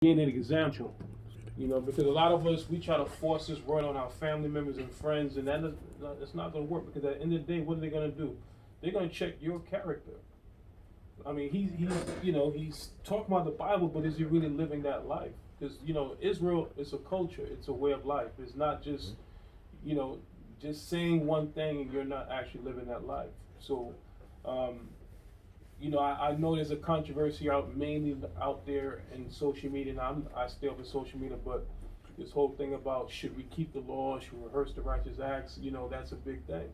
being an example. Because a lot of us, we try to force this word on our family members and friends, and it's not going to work. Because at the end of the day, what are they going to do? They're going to check your character. I mean, he's talking about the Bible, but is he really living that life? Because Israel is a culture, it's a way of life. It's not just you know just saying one thing and you're not actually living that life. So, I know there's a controversy mainly out there in social media, and I stay up in social media, but this whole thing about should we keep the law, should we rehearse the righteous acts, that's a big thing.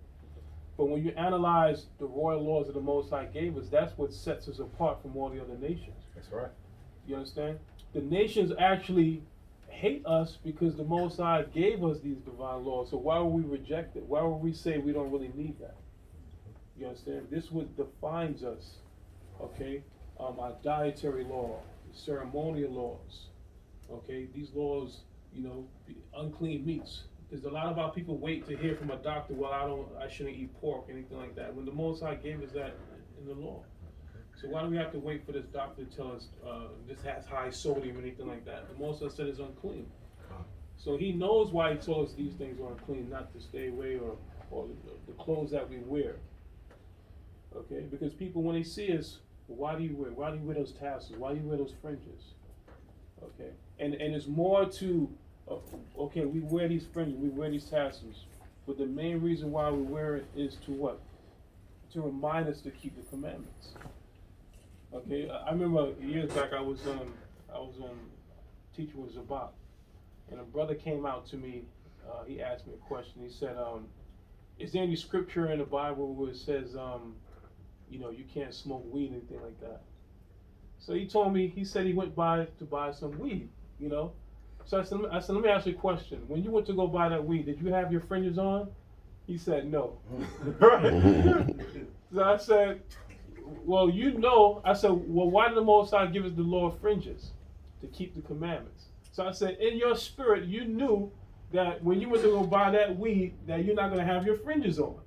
But when you analyze the royal laws that the Most High gave us, that's what sets us apart from all the other nations. That's right. You understand? The nations actually hate us because the Most High gave us these divine laws. So why would we reject it? Why would we say we don't really need that? You understand? This what defines us. Okay? Our dietary law, ceremonial laws. Okay? These laws, the unclean meats. Because a lot of our people wait to hear from a doctor, well, I shouldn't eat pork, anything like that. When the Most High gave us that in the law. So why do we have to wait for this doctor to tell us this has high sodium or anything like that? The Most High said it's unclean. So he knows why he told us these things are unclean, not to stay away or the clothes that we wear. Okay? Because people, when they see us, why do you wear those tassels? Why do you wear those fringes? Okay? And it's more to, okay, we wear these fringes, we wear these tassels, but the main reason why we wear it is to what? To remind us to keep the commandments. Okay, I remember years back I was teaching with Zabak, and a brother came out to me. He asked me a question. He said, "Is there any scripture in the Bible where it says, you can't smoke weed, anything like that?" So he told me. He said he went to buy some weed. So I said, let me ask you a question. When you went to go buy that weed, did you have your fringes on? He said no. So I said, well, I said, well, why did the Most High give us the law of fringes? To keep the commandments. So I said, in your spirit, you knew that when you went to go buy that weed, that you're not going to have your fringes on.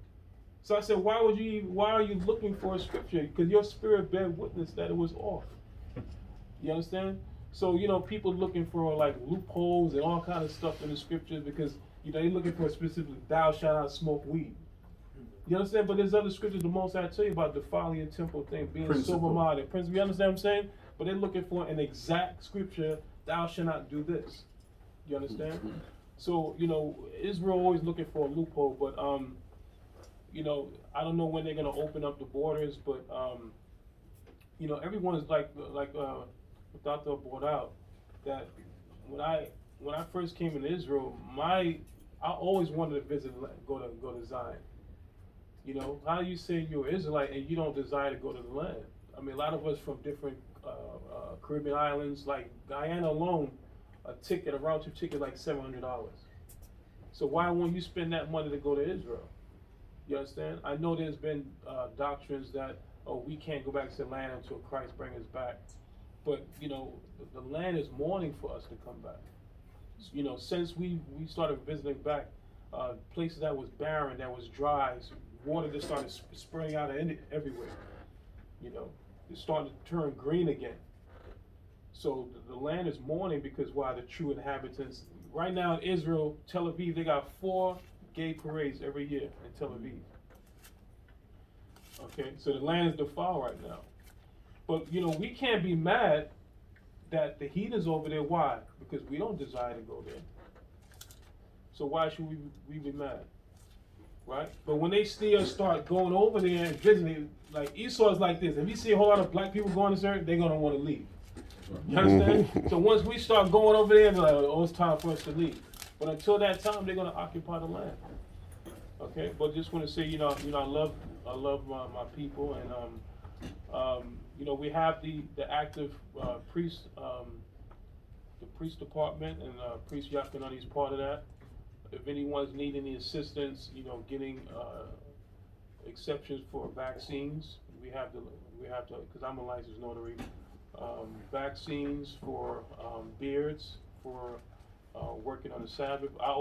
So I said, why are you looking for a scripture? Because your spirit bear witness that it was off. You understand? So, people looking for like loopholes and all kind of stuff in the scriptures because, they're looking for specifically, thou shalt not smoke weed. You understand? But there's other scriptures the most I tell you about defiling your temple thing, being sober-minded. Principle, you understand what I'm saying? But they're looking for an exact scripture, thou shalt not do this. You understand? So, Israel always looking for a loophole, but, I don't know when they're going to open up the borders, but, everyone is like Mathathawa brought out, that when I first came into Israel, I always wanted to visit, go to Zion. How do you say you're an Israelite and you don't desire to go to the land? I mean, a lot of us from different Caribbean islands, like Guyana alone, a round trip ticket like $700. So why won't you spend that money to go to Israel? You understand? I know there's been doctrines that, we can't go back to the land until Christ brings us back. But, the land is mourning for us to come back. Since we started visiting back, places that was barren, that was dry, water just started spraying out everywhere. It's starting to turn green again. So the land is mourning because why? The true inhabitants. Right now in Israel, Tel Aviv, they got 4 gay parades every year in Tel Aviv. Okay, so the land is defiled right now. But, we can't be mad that the heathens over there. Why? Because we don't desire to go there. So why should we be mad? Right? But when they still start going over there and visiting, like Esau is like this. If you see a whole lot of black people going to there, they're going to want to leave. You understand? So once we start going over there, they're like, oh, it's time for us to leave. But until that time, they're going to occupy the land. Okay? But just want to say, I love my people, and we have the active priest, the priest department, and priest Yakinan is part of that. If anyone's needing any assistance, getting exceptions for vaccines, we have to, because I'm a licensed notary, vaccines for beards, for working on the Sabbath. I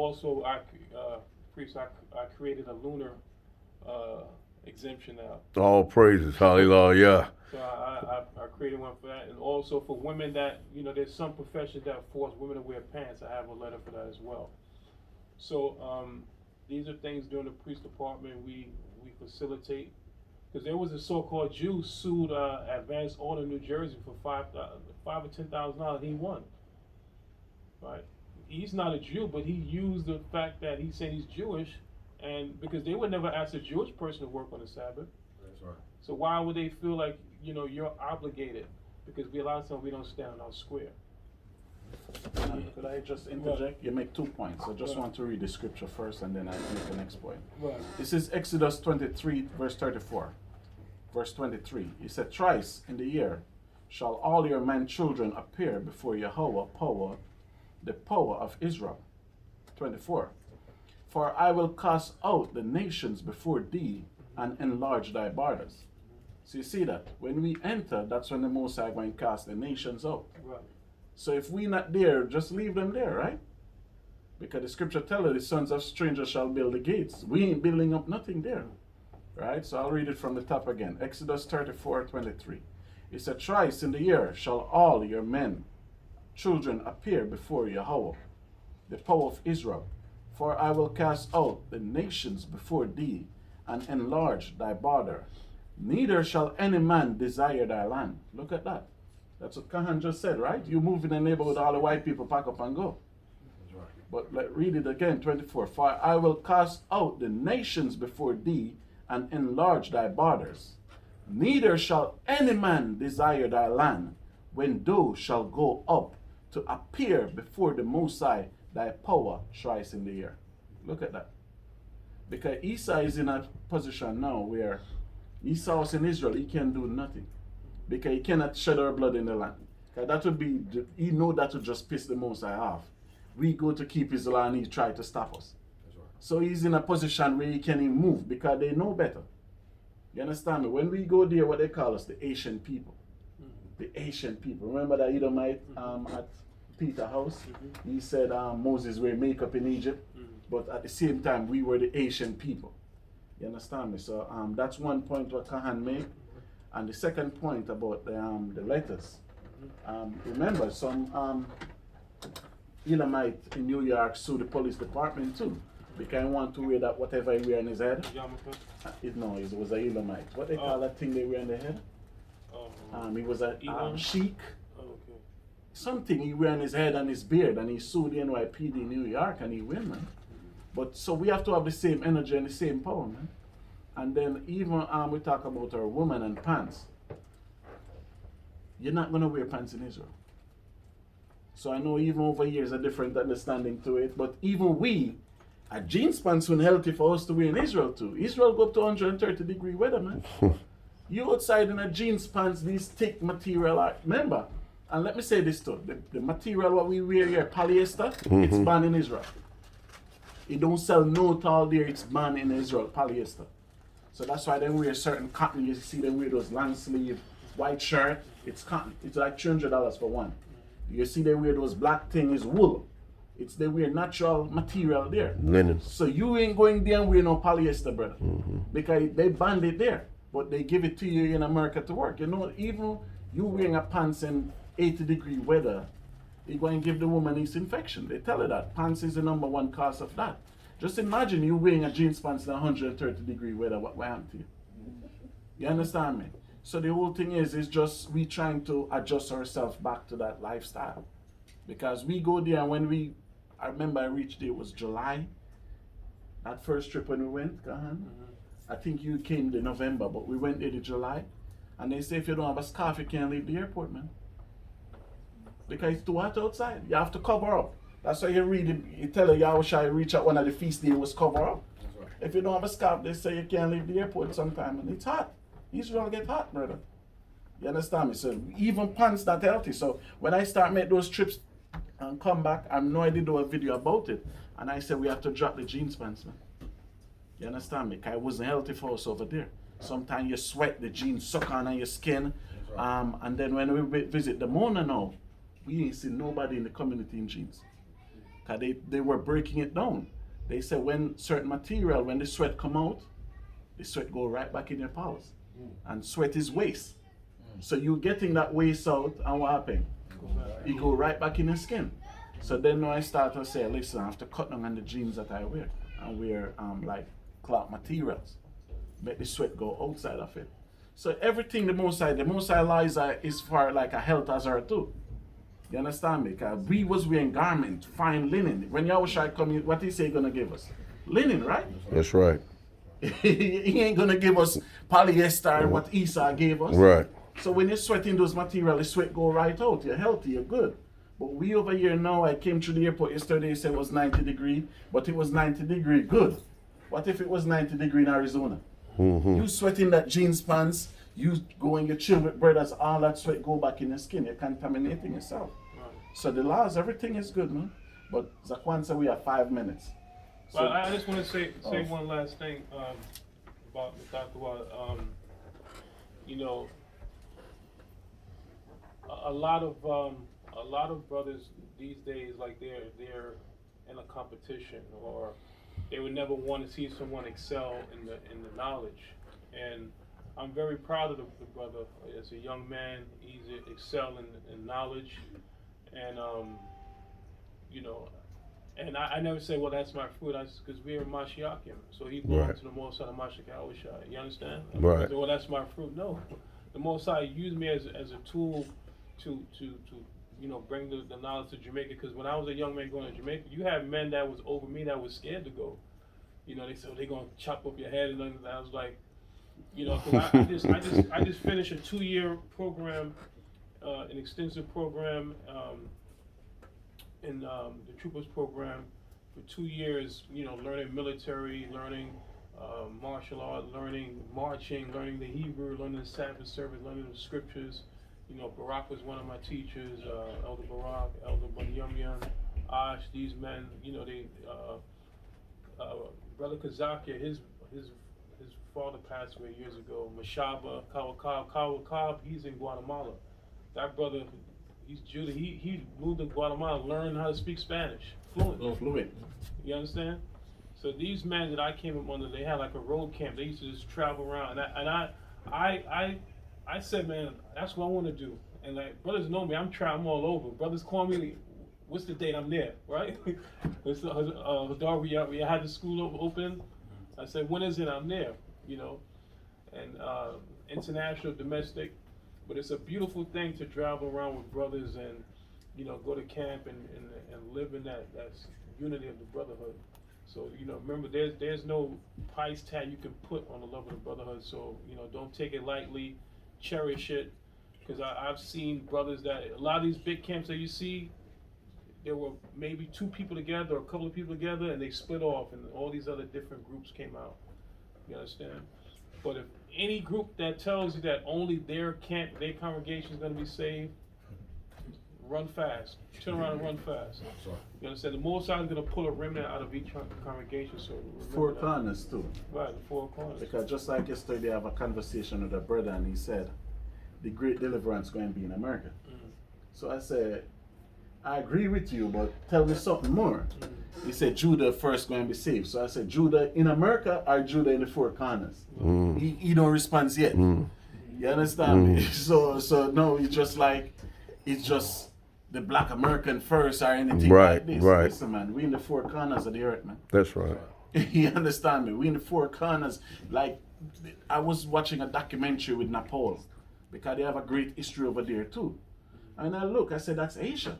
created a lunar exemption now. All praises, hallelujah. So I created one for that, and also for women that, you know, there's some professions that force women to wear pants. I have a letter for that as well. So these are things during the police department we facilitate. Because there was a so-called Jew sued Advanced Order New Jersey for $5,000 or $10,000. He won. Right? He's not a Jew, but he used the fact that he said he's Jewish, and because they would never ask a Jewish person to work on the Sabbath. That's right. So why would they feel like, you know, you're obligated? Because a lot of times we don't stand on our square. Could I just interject? Right. You make 2 points. I just want to read the scripture first and then I make the next point. Right. This is Exodus 23, verse 34. Verse 23. He said, "Thrice in the year shall all your men children appear before Yahweh, the power of Israel." 24. "For I will cast out the nations before thee and enlarge thy borders." So you see that? When we enter, that's when the Most High going to cast the nations out. Right. So if we're not there, just leave them there, right? Because the scripture tells us the sons of strangers shall build the gates. We ain't building up nothing there. Right? So I'll read it from the top again. Exodus 34:23. It said, "Thrice in the year shall all your men, children appear before Yahweh, the power of Israel. For I will cast out the nations before thee and enlarge thy border. Neither shall any man desire thy land." Look at that. That's what Kahan just said, right? You move in the neighborhood, all the white people pack up and go. That's right. But read it again, 24. "For I will cast out the nations before thee and enlarge thy borders. Neither shall any man desire thy land when thou shalt go up to appear before the Most High, thy power thrice in the year." Look at that. Because Esau is in a position now where Esau is in Israel, he can do nothing. Because he cannot shed our blood in the land. Because that would be, he know that would just piss the Most High off. We go to keep his law and he try to stop us. That's right. So he's in a position where he can't even move because they know better. You understand me? When we go there, what they call us, the Asian people. The Asian people. Remember that Edomite at Peter's house? He said Moses wear makeup in Egypt, but at the same time we were the Asian people. You understand me? So that's one point what Kahan made. And the second point about the letters. Remember, some Elamite in New York sued the police department too. Because he want to wear that whatever he wear on his head. No, it was a Elamite. What they call that thing they wear on the head? He was a sheik. Okay. Something he wear on his head and his beard, and he sued the NYPD in New York and he win, man. But so we have to have the same energy and the same power, man. And then even we talk about our woman and pants. You're not gonna wear pants in Israel. So I know even over years a different understanding to it, but even we, a jeans pants were healthy for us to wear in Israel too. Israel go up to 130-degree weather, man. You outside in a jeans pants, these thick material, remember, and let me say this too, the material what we wear here, polyester, it's banned in Israel. It don't sell no tall there, it's banned in Israel, polyester. So that's why they wear certain cotton. You see them wear those long sleeve white shirt. It's cotton. It's like $300 for one. You see they wear those black thing is wool. They wear natural material there. Linen. So you ain't going there and wear no polyester, brother. Because they banned it there. But they give it to you in America to work. You know, even you wearing a pants in 80-degree weather, you're going to give the woman this infection. They tell her that. Pants is the #1 cause of that. Just imagine you wearing a jeans pants in 130-degree weather, what will happen to you? You understand me? So the whole thing is just we trying to adjust ourselves back to that lifestyle. Because we go there and I remember I reached there, it was July. That first trip when we went, Kahan. I think you came in November, but we went there in July. And they say if you don't have a scarf, you can't leave the airport, man. Because it's too hot outside. You have to cover up. That's why you tell her Yahushua reach out one of the feast days was cover up. Right. If you don't have a scarf, they say you can't leave the airport sometime, and it's hot. Israel get hot, brother. You understand me? So even pants not healthy. So when I start make those trips and come back, I know I did do a video about it, and I said we have to drop the jeans pants, man. You understand me? Because it wasn't healthy for us over there. Sometimes you sweat, the jeans suck on your skin, Right. And then when we visit the Mona now, we ain't seen nobody in the community in jeans. Because they were breaking it down. They said when certain material, when the sweat come out, the sweat go right back in your pores. And sweat is waste. So you getting that waste out, and what happen? It go right back in your skin. So then I start to say, listen, I have to cut down on the jeans that I wear and wear like cloth materials. Make the sweat go outside of it. So everything the Most High lies is for like a health hazard too. You understand me? Because we was wearing garment, fine linen. When Yahushua come, what he say gonna give us? Linen, right? That's right. He ain't gonna give us polyester, what Esau gave us. Right. So when you're sweating those materials, the sweat go right out. You're healthy, you're good. But we over here now, I came through the airport yesterday, said it was 90 degree, but it was 90 degree good. What if it was 90 degree in Arizona? You sweating that jeans pants, you go and you chill with brothers, all that sweat go back in your skin. You're contaminating yourself. So the laws, everything is good, man. But Zakwan said we have 5 minutes. So, Well, I just want to say one last thing about Mathathawa. You know, a lot of brothers these days, like they're in a competition, or they would never want to see someone excel in the knowledge. And I'm very proud of the brother. As a young man, he's excelling in knowledge, and you know. And I never say, well, that's my fruit, because we're Mashiachim. So he belongs to the Most High, the Mashiach. You understand? Right. I say, well, that's my fruit. No. The Most High used me as a tool to bring the knowledge to Jamaica. Because when I was a young man going to Jamaica, you had men that was over me that was scared to go. You know, they said, they're going to chop up your head. And I was like, you know, because I just finished a 2-year program, an extensive program, in the troopers program for 2 years, you know, learning military, learning martial art, learning marching, learning the Hebrew, learning the Sabbath service, learning the scriptures. You know, Barak was one of my teachers, Elder Barak, Elder Bunyamyan, Ash, these men, you know, they, Brother Kazakia, his father passed away years ago. Mashaba, Kawakab, he's in Guatemala. That brother, he's Judah. He moved to Guatemala, learned how to speak Spanish fluent. You understand? So these men that I came up under, they had like a road camp. They used to just travel around, and I said, man, that's what I want to do. And like brothers know me, I'm all over. Brothers call me, what's the date? I'm there, right? It's Hadar, we had the school open. I said, when is it? I'm there, you know. And international, domestic. But it's a beautiful thing to travel around with brothers and, you know, go to camp and live in that unity of the brotherhood. So, you know, remember, there's no price tag you can put on the love of the brotherhood. So, you know, don't take it lightly, cherish it. Because I've seen brothers that, a lot of these big camps that you see, there were maybe 2 people together or a couple of people together, and they split off, and all these other different groups came out. You understand? But if any group that tells you that only their camp, their congregation is going to be saved, run fast. Turn around and run fast. You understand? The Most High is going to pull a remnant out of each congregation. So 4 corners too. Right, the 4 corners. Because just like yesterday, I have a conversation with a brother, and he said, the great deliverance is going to be in America. So I said, I agree with you, but tell me something more. He said Judah first going to be saved. So I said, Judah in America or Judah in the 4 corners? He don't respond yet. You understand me? So no, it's just the black American first or anything like this. Right. Listen, man, we in the 4 corners of the earth, man. That's right. You understand me? We in the 4 corners. Like, I was watching a documentary with Nepal, because they have a great history over there too. And I said, that's Asia.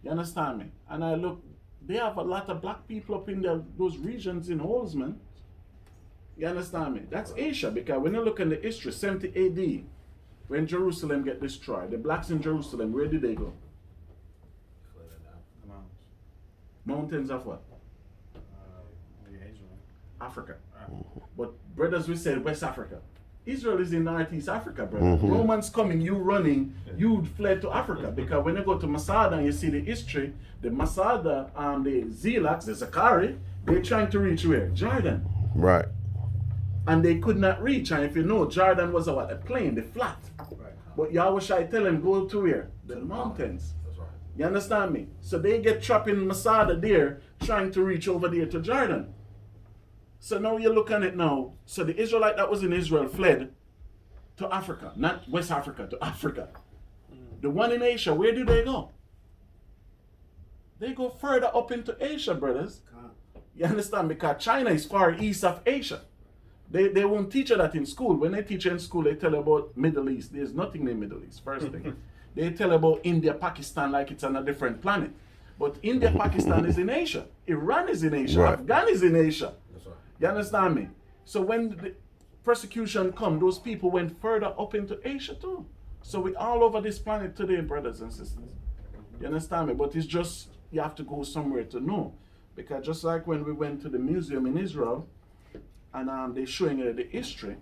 You understand me? And I look, they have a lot of black people up in those regions in holes, man. You understand me? That's Asia, because when you look in the history, 70 AD, when Jerusalem get destroyed, the blacks in Jerusalem, where did they go? Mountains of what? Africa. But brothers, we said West Africa. Israel is in Northeast Africa, brother. Romans coming, you running, you fled to Africa. Because when you go to Masada and you see the history, the Masada and the Zealots, the Zakari, they're trying to reach where? Jordan. Right. And they could not reach. And if you know, Jordan was a plain, the flat. Right. But Yahushua tell them, go to where? The mountains. That's right. You understand me? So they get trapped in Masada there, trying to reach over there to Jordan. So now you look at it now. So the Israelite that was in Israel fled to Africa, not West Africa, to Africa. The one in Asia, where do they go? They go further up into Asia, brothers. You understand? Because China is far east of Asia. They won't teach you that in school. When they teach you in school, they tell you about Middle East. There's nothing in the Middle East, first thing. They tell you about India, Pakistan like it's on a different planet. But India, Pakistan is in Asia. Iran is in Asia. Right. Afghan is in Asia. That's right. You understand me? So when the persecution come, those people went further up into Asia too. So we all over this planet today, brothers and sisters. You understand me? But it's just, you have to go somewhere to know. Because just like when we went to the museum in Israel, and they're showing you the history,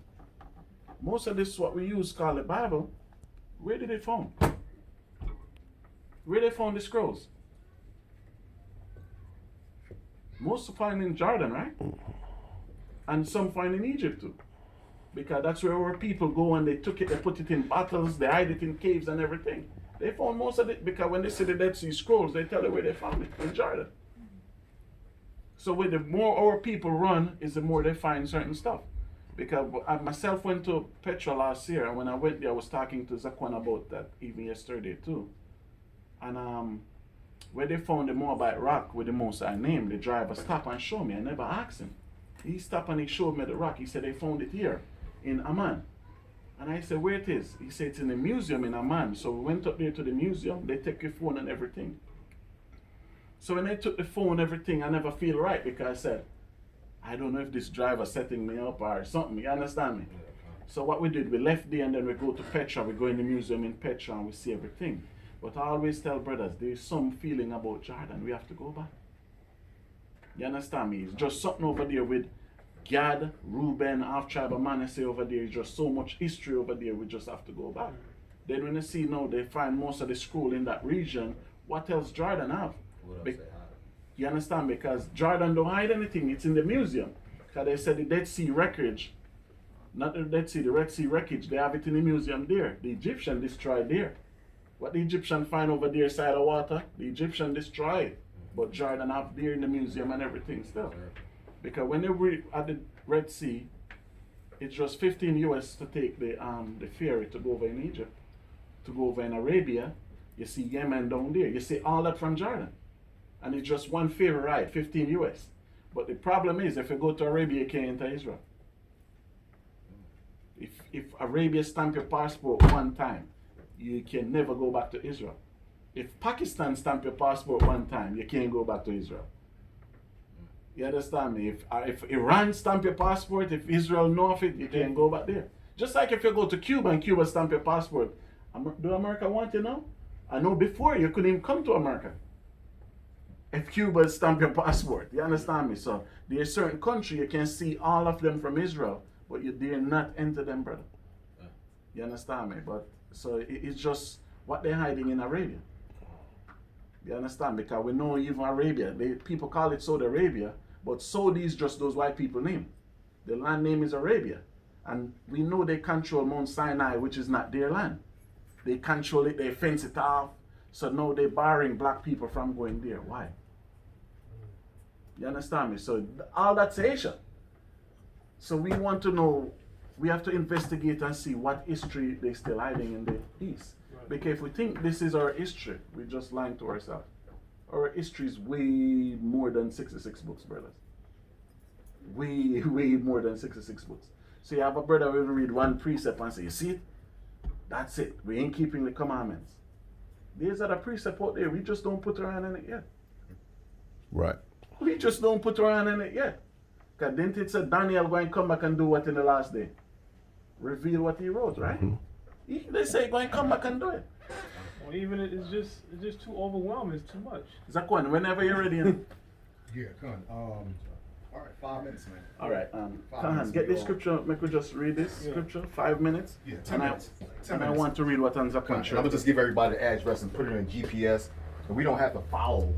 most of this, what we use called the Bible, where did they found? Where they found the scrolls? Most find in Jordan, right? And some find in Egypt too. Because that's where our people go and they took it, they put it in bottles, they hide it in caves and everything. They found most of it because when they see the Dead Sea Scrolls, they tell you where they found it, in Jordan. So with the more our people run, is the more they find certain stuff. Because I myself went to Petra last year, and when I went there, I was talking to Zakwan about that even yesterday too. And where they found the Moabite rock with the Most High name, the driver stopped and showed me. I never asked him. He stopped and he showed me the rock. He said they found it here in Amman. And I said, where it is? He said it's in the museum in Amman. So we went up there to the museum. They take your phone and everything. So when they took the phone and everything, I never feel right because I said, I don't know if this driver setting me up or something. You understand me? So what we did, we left there and then we go to Petra. We go in the museum in Petra and we see everything. But I always tell brothers, there is some feeling about Jordan. We have to go back. You understand me? It's just something over there with Gad, Reuben, half-tribe of Manasseh over there. It's just so much history over there. We just have to go back. Then when they see now, they find most of the scroll in that region. What else Jordan have? You understand? Because Jordan don't hide anything. It's in the museum. Because they said the Dead Sea wreckage, not the Dead Sea, the Red Sea wreckage, they have it in the museum there. The Egyptian destroyed there. What the Egyptian find over there side of water, the Egyptian destroy it. But Jordan have there in the museum and everything still. Because when they were at the Red Sea, it's just 15 US to take the ferry to go over in Egypt, to go over in Arabia. You see Yemen down there. You see all that from Jordan. And it's just one ferry ride, 15 US. But the problem is, if you go to Arabia, you can't enter Israel. If Arabia stamp your passport one time, you can never go back to Israel. If Pakistan stamp your passport one time, you can't go back to Israel. You understand me? If Iran stamp your passport, if Israel know of it, you can't go back there. Just like if you go to Cuba and Cuba stamp your passport, do America want you now? I know before you couldn't even come to America if Cuba stamp your passport. You understand me? So there's certain country you can see all of them from Israel, but you dare not enter them, brother. You understand me? But so it's just what they're hiding in Arabia. You understand? Because we know even Arabia, people call it Saudi Arabia, but Saudi is just those white people name. The land name is Arabia. And we know they control Mount Sinai, which is not their land. They control it, they fence it off. So now they're barring black people from going there. Why? You understand me? So all that's Asia. So we want to know, we have to investigate and see what history they're still hiding in the East. Right. Because if we think this is our history, we're just lying to ourselves. Our history is way more than 66 books, brothers. Way more than 66 books. So you have a brother who will read one precept and say, you see it? That's it. We ain't keeping the commandments. There's other precept out there. We just don't put our hand in it yet. Right. We just don't put our hand in it yet. Because didn't it say Daniel going to come back and do what in the last day? Reveal what he wrote, right? Mm-hmm. They say going to come back and do it. Well, even it's just too overwhelming. It's too much. Zakwan, whenever you're ready. Yeah, Kahan. All right, 5 minutes, man. All right, Kahan, get this scripture. Make we just read this scripture. 5 minutes. Yeah, 10 minutes. 10 minutes. I want to read what on Zakwan. I'm gonna just give everybody the address and put it in GPS, and we don't have to follow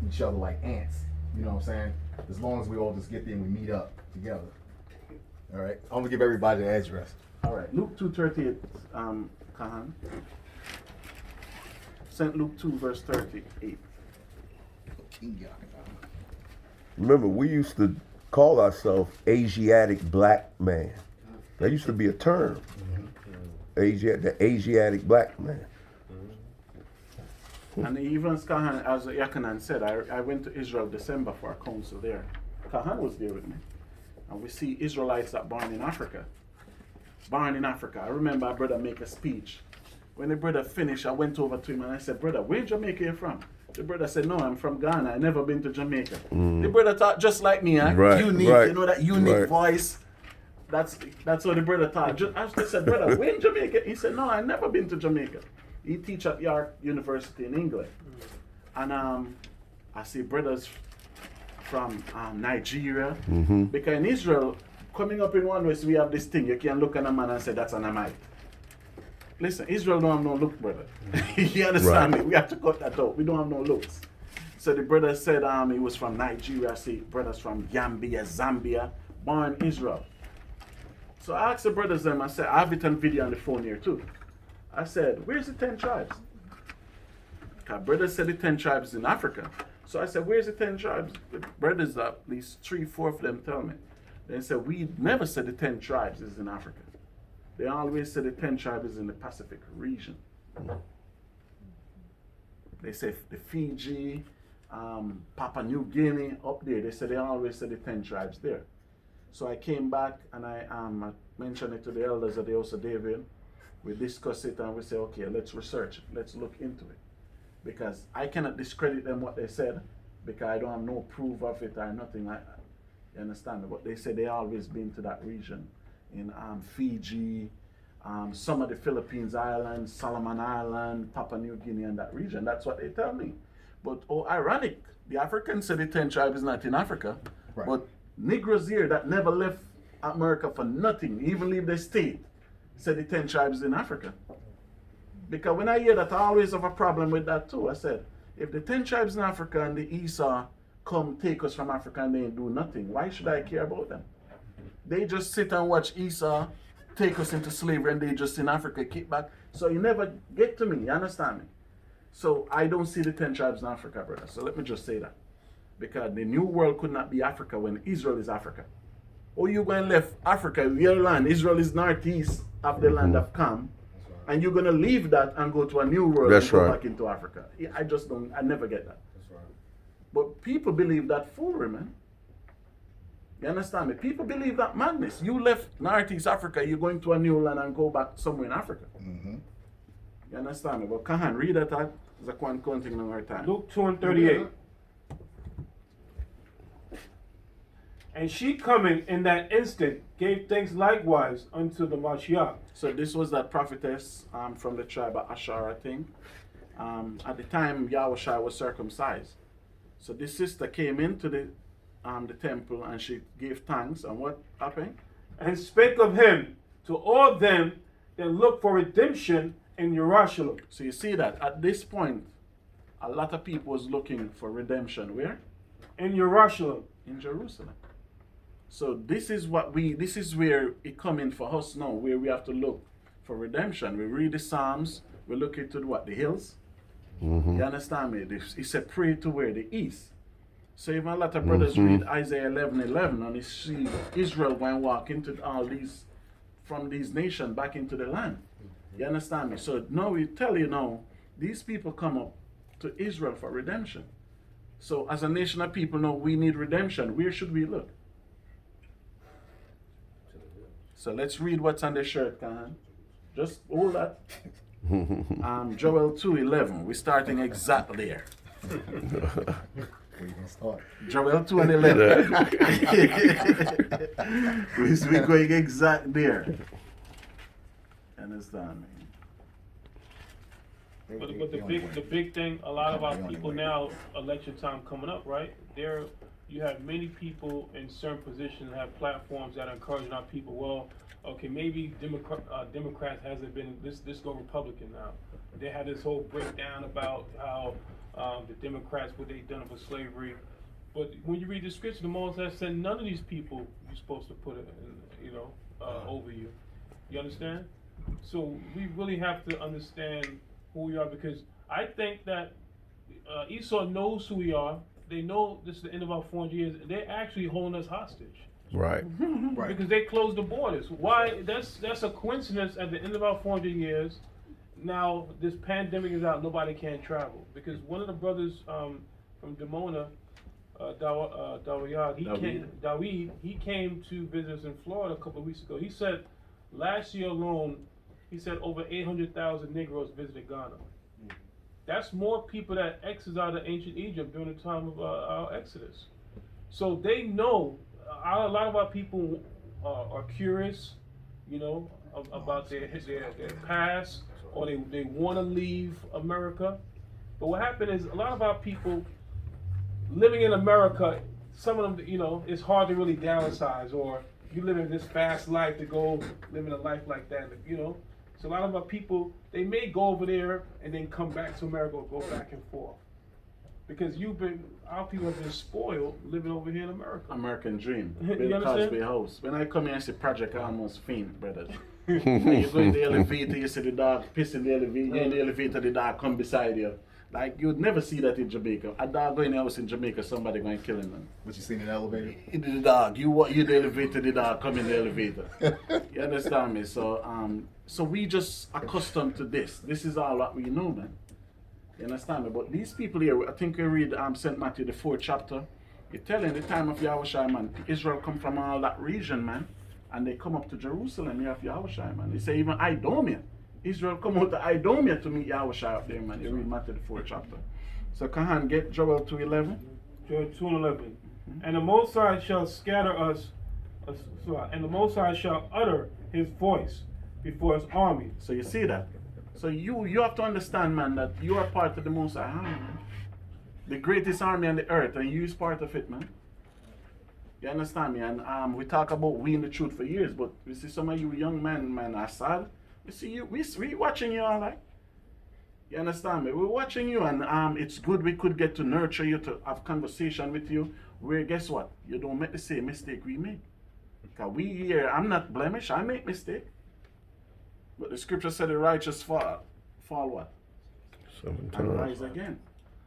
each other like ants. You know what I'm saying? As long as we all just get there and we meet up together. All right. I'm gonna give everybody the address. All right. Luke 2:38. Kahan. St. Luke 2 verse 38. Remember, we used to call ourselves Asiatic black man. That used to be a term. The Asiatic black man. And even Kahan, as Yakanan said, I went to Israel December for a council there. Kahan was there with me. And we see Israelites that born in Africa. Born in Africa. I remember a brother make a speech. When the brother finished, I went over to him and I said, brother, where in Jamaica you from? The brother said, no, I'm from Ghana. I never been to Jamaica. The brother talked just like me, huh? Right, Unique, right, you know that unique right. voice. That's what the brother thought. I just said, brother, where in Jamaica? He said, no, I never been to Jamaica. He teach at York University in England. And I see brothers from Nigeria. Because in Israel, coming up in one way, so we have this thing. You can look at a man and say, that's an Amite. Listen, Israel don't have no look, brother. You understand me? We have to cut that out. We don't have no looks. So the brother said he was from Nigeria. I see brothers from Gambia, Zambia, born in Israel. So I asked the brothers them, I said, I have it on video on the phone here too. I said, where's the 10 tribes? Because brothers said the 10 tribes in Africa. So I said, where's the 10 tribes? The brothers, at least 3-4 of them tell me. They said, we never said the 10 tribes is in Africa. They always said the 10 tribes is in the Pacific region. They say the Fiji, Papua New Guinea, up there. They said they always said the 10 tribes there. So I came back and I mentioned it to the elders of the House of David. We discussed it and we said, okay, let's research it. Let's look into it. Because I cannot discredit them what they said because I don't have no proof of it or nothing like that. You understand? But they said they always been to that region in Fiji, some of the Philippines Islands, Solomon Island, Papua New Guinea and that region. That's what they tell me. But ironic, the Africans said the 10 tribes is not in Africa. Right. But Negroes here that never left America for nothing, even leave the state, said the 10 tribes in Africa. Because when I hear that, I always have a problem with that too. I said, if the 10 tribes in Africa and the Esau come take us from Africa and they ain't do nothing, why should I care about them? They just sit and watch Esau take us into slavery and they just in Africa kick back. So you never get to me, you understand me? So I don't see the 10 tribes in Africa, brother. So let me just say that. Because the new world could not be Africa when Israel is Africa. Or you going left Africa, your land, Israel is northeast of the land of Cam, and you're going to leave that and go to a new world and go back into Africa. I just don't, I never get that. That's right. But people believe that foolery, man. You understand me? People believe that madness. You left northeast Africa, you're going to a new land and go back somewhere in Africa. You understand me? But Kahan, read that out. It's a counting in our time. Luke 2:38. And she coming in that instant gave thanks likewise unto the Mashiach. So this was that prophetess from the tribe of Asher, I think. At the time Yahushua was circumcised. So this sister came into the temple and she gave thanks. And what happened? And spake of him to all them that look for redemption in Jerusalem. So you see that at this point, a lot of people was looking for redemption. Where? In Jerusalem. In Jerusalem. So this is where it come in for us now, where we have to look for redemption. We read the Psalms, we look into the hills. You understand me? He said pray to where? The east. So even a lot of brothers read Isaiah 11:11 and you see Israel going walk into all these, from these nations back into the land. You understand me? So now we tell you now, these people come up to Israel for redemption. So as a nation of people now, we need redemption. Where should we look? So let's read what's on the shirt, Kahan. Just hold that. Joel 2:11. We're starting exactly there. Where you gonna start? Joel 2:11. We're going exact there. Understand me? But the big thing, a lot of our people now, election time coming up, right? You have many people in certain positions that have platforms that are encouraging our people. Well, okay, maybe Democrats hasn't been, this go Republican now. They had this whole breakdown about how the Democrats, what they done for slavery. But when you read the scripture, the Moses said none of these people you're supposed to put it, over you. You understand? So we really have to understand who we are, because I think that Esau knows who we are. they know this is the end of our 400 years. They're actually holding us hostage. Right. Right. Because they closed the borders. Why? That's a coincidence. At the end of our 400 years, now this pandemic is out. Nobody can travel because one of the brothers from Demona, Dawid, he came to visit us in Florida a couple of weeks ago. He said last year alone, he said over 800,000 Negroes visited Ghana. That's more people that exited out of ancient Egypt during the time of our Exodus. So they know. A lot of our people are curious, you know, about their past, or they want to leave America. But what happened is a lot of our people living in America, some of them, you know, it's hard to really downsize, or you live in this fast life to go living a life like that, you know. So a lot of our people, they may go over there and then come back to America or go back and forth. Because our people have been spoiled living over here in America. American dream. You Bill understand? Cosby house. When I come here and see project, I almost faint, brother. And you go in the elevator, you see the dog piss in the elevator, you're in the elevator, the dog come beside you. Like, you'd never see that in Jamaica. A dog going in the house in Jamaica, somebody going to kill him, man. What you seen in the elevator? The dog, you in the elevator, the dog come in the elevator. You understand me? So we just accustomed to this. This is all what we know, man. You understand me? But these people here, I think we read St. Matthew, the 4th chapter. It's telling the time of Yahushua, man. Israel come from all that region, man. And they come up to Jerusalem, you have Yahushua, man. They say even Idomia. Israel come out to Idomia to meet Yahushua up there, man. You read Matthew, the 4th chapter. So Kahan, get Joel 2:11. Joel 2:11. And the Most High shall scatter us, and the Most High shall utter his voice before his army. So you see that? So you have to understand, man, that you are part of the Most High army, man. The greatest army on the earth, and you is part of it, man. You understand me? And we talk about we in the truth for years, but we see some of you young men, man, are sad. We see you, we watching you all right. You understand me? We're watching you, and it's good we could get to nurture you, to have conversation with you, where guess what? You don't make the same mistake we make. Because we here, I'm not blemished, I make mistake. But the scripture said the righteous fall what? 7 And rise times. again.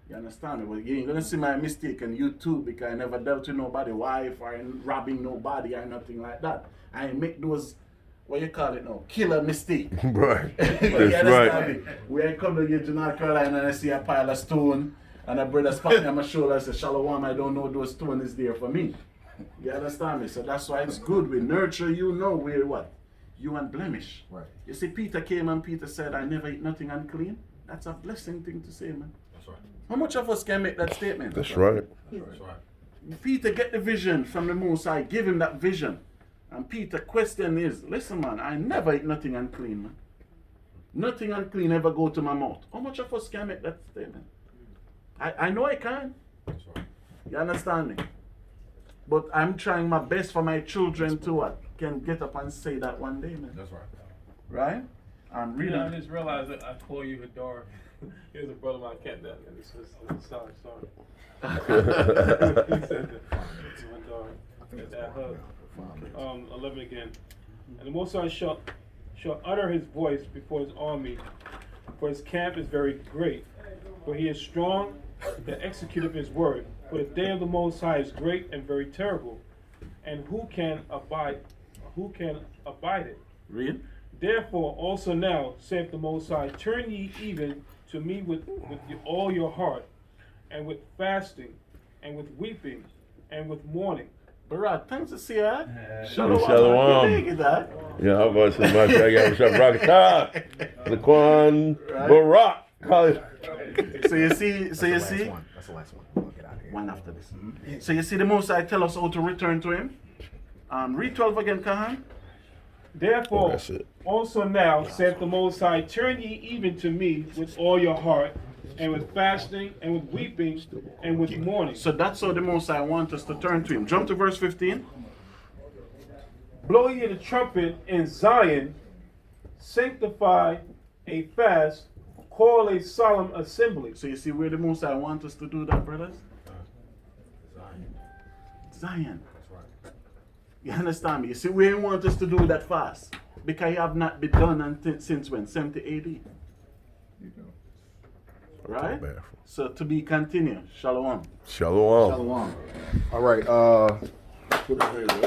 You understand me? Well, you ain't gonna see my mistake on YouTube because I never dealt with nobody wife or robbing nobody or nothing like that. I ain't make those, what you call it now, killer mistake. Right. But you That's understand right. me? When I come to here to North Carolina and I see a pile of stone and a brother pat me on my shoulder and say, Shalom, I don't know those stone is there for me. You understand me? So that's why it's good. We nurture you, know we're what? You unblemished. Right. You see, Peter came and Peter said, I never eat nothing unclean. That's a blessing thing to say, man. That's right. How much of us can make that statement? That's right. That's right. Peter get the vision from the Most High, give him that vision. And Peter question is, listen man, I never eat nothing unclean, man. Nothing unclean ever go to my mouth. How much of us can make that statement? I know I can. That's right. You understand me? But I'm trying my best for my children to what? Can get up and say that one day, man. That's right. Right? I'm You reading. know, I just realized that I call you Hadar. Here's a brother of mine kept that. And it's sorry. He said that. It's Hadar. That hug. 11 again. And the Most High shall utter his voice before his army, for his camp is very great. For he is strong that executeth his word. For the day of the Most High is great and very terrible. And who can abide it? Read. Therefore also now, saith the Most High, turn ye even to me with all your heart, and with fasting, and with weeping, and with mourning. Barat, thanks to see that. Shalom. Thank you, that. Yeah, how about some much? I got some rockata. Laquan Barak. So you see, That's the last one. We'll get out of here. one after this. So you see the Most High tell us how to return to him. Read 12 again, Kahan. Therefore That's it. also now, saith the Most High, turn ye even to me with all your heart, and with fasting, and with weeping, and with mourning. So that's how the Most High wants us to turn to him. Jump to verse 15. Blow ye the trumpet in Zion, sanctify a fast, call a solemn assembly. So you see where the Most High wants us to do that, brothers? Zion. That's right. You understand me? You see where he wants us to do that fast? Because it have not been done since when? 70 AD. You go. Right? bathroom. So to be continued. Shalom. Shalom. Shalom. All right. Put it here, right?